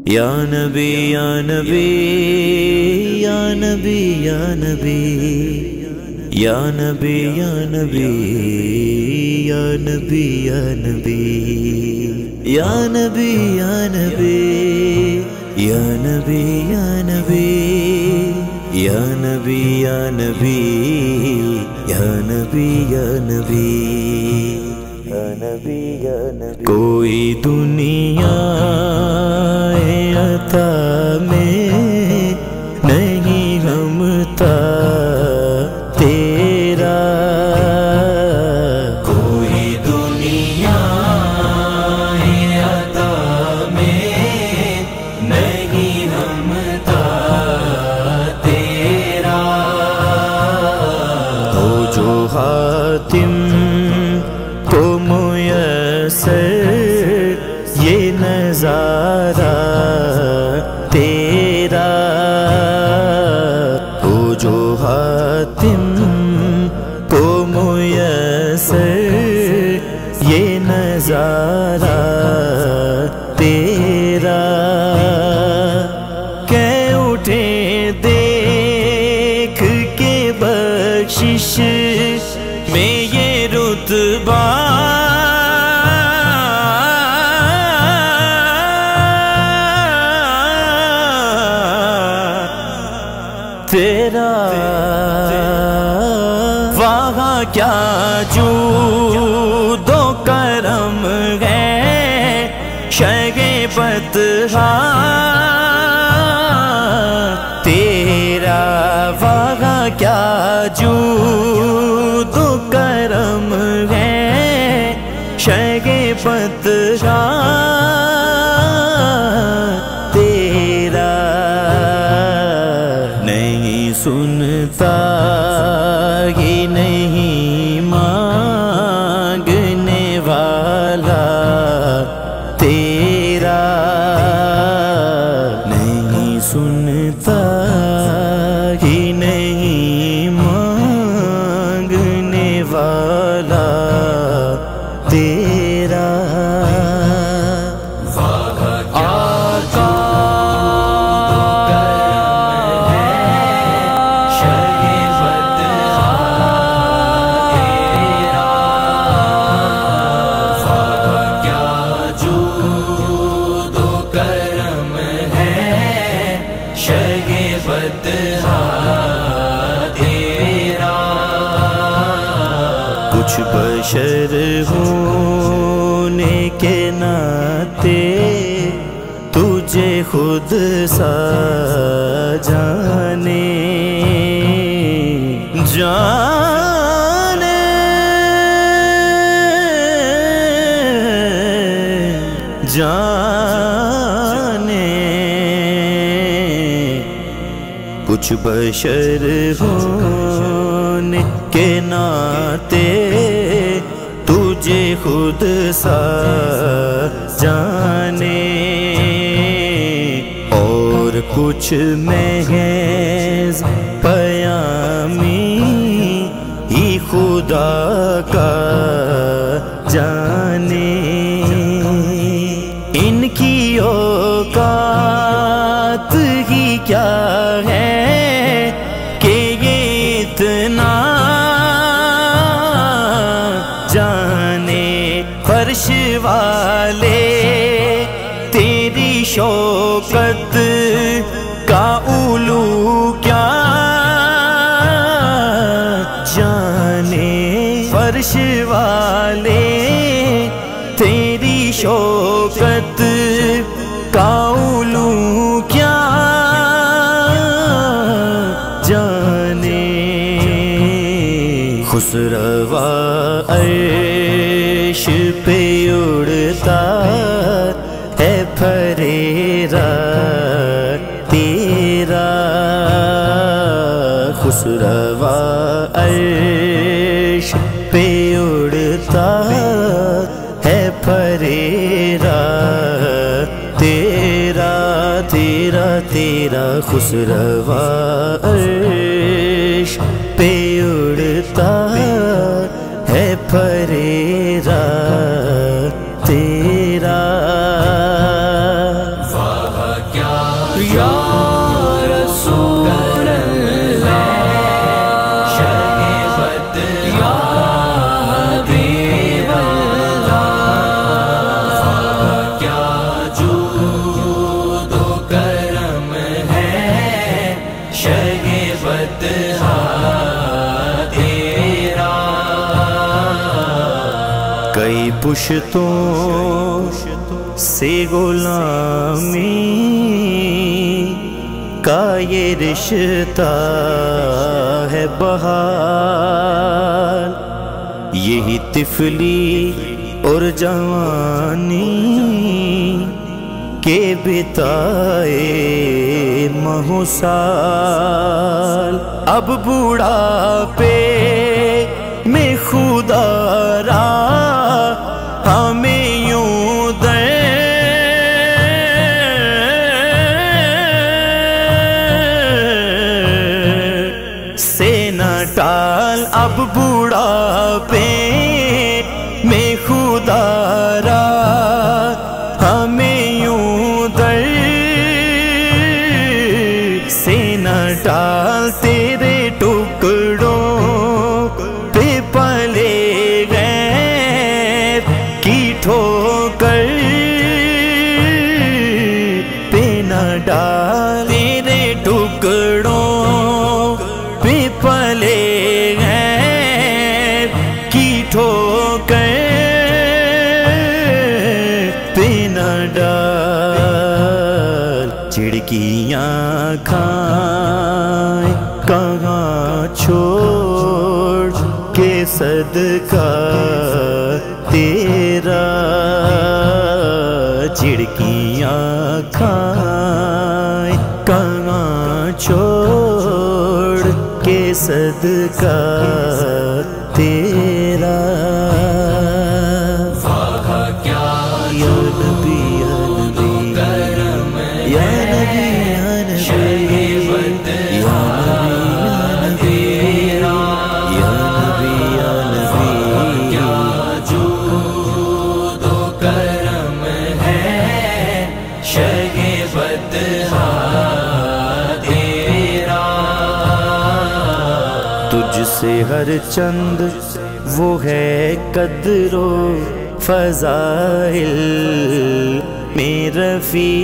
یا نبی یا نبی یا نبی یا نبی یا نبی یا نبی یا نبی یا نبی یا نبی یا نبی یا نبی یا نبی یا نبی یا نبی یا نبی یا نبی یا نبی یا نبی کوئی دنیا عطا میں نہیں غمتا تیرا، کوئی دنیا عطا میں نہیں غمتا تیرا، ہو جو حاتم کو میسر یہ نظارہ تیرا، ہو جو حاتم کو میسر یہ نظارہ تیرا، کہہ اٹھے دیکھ کے بخشش میں یہ رتبہ تیرا، وہاں کیا جود و کرم ہے شہ بطحا تیرا، وہاں کیا جود و کرم ہے شہ بطحا تیرا، نہیں سنتا ہی نہیں مانگنے والا تیرا، نہیں سنتا ہی نہیں مانگنے والا تیرا، کچھ بشر ہونے کے ناطے تجھے خود سا جانے جانے جانے، کچھ بشر ہونے کے ناطے تجھے خود سا جانے، اور کچھ محض پیامی ہی خدا کا جانے، ان کی اوقات ہی کیا ہے کہ یہ اتنا جانے، فرش والے تیری شوکت کا علو کیا جانے، فرش والے تیری شوکت کا علو کیا جانے، خسروا عرش پہ اڑتا ہے پھریرا تیرا، خسروا عرش پہ اڑتا ہے پھریرا تیرا، تیرا تیرا خسروا عرش پہ اڑتا ہے پھریرا تیرا، پشتوں سے غلامی کا یہ رشتہ ہے بحال، یہی طفلی اور جوانی کے بتائے مہو سال، اب بوڑھاپے میں خدا را ہمیں یوں در سے نہ ٹال، اب بوڑھاپے میں خدا را ہمیں یوں در سے نہ ٹال، تیرے ٹکڑوں پہ پلے غیر کی ٹھوکر پہ نہ ڈال، تیرے ٹکڑوں پہ پلے غیر کی ٹھوکر پہ نہ ڈال، چڑکیاں کھائیں کہاں چھوڑ کے صدقہ تیرا، چڑکیاں کھائیں کہاں چھوڑ کے صدقہ تیرا، یا نبی یا نبی یا نبی یا نبی یا نبی یا نبی یا نبی، جود و کرم ہے شگفت تیرا، تجھ سے ہر چند وہ ہے قدر و فضائل میں رفیع،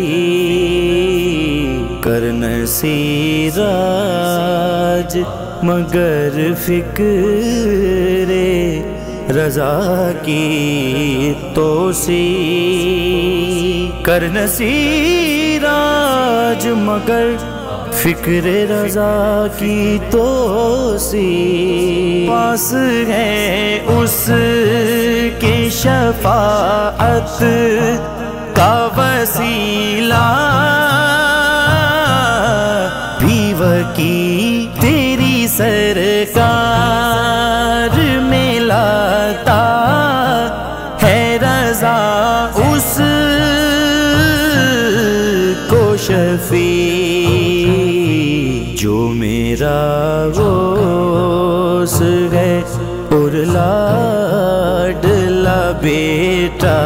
کرن سیراج مگر فکر رضا کی توسیع، کرن سیراج مگر فکر رضا کی توسیع، پاس ہے اس کے شفاعت کا وسیلہ، بیوہ کی تیری سرکار میں لاتا ہے رضا، اس کو شفیع جو میرا غوث ہے اور لاڈلا بیٹا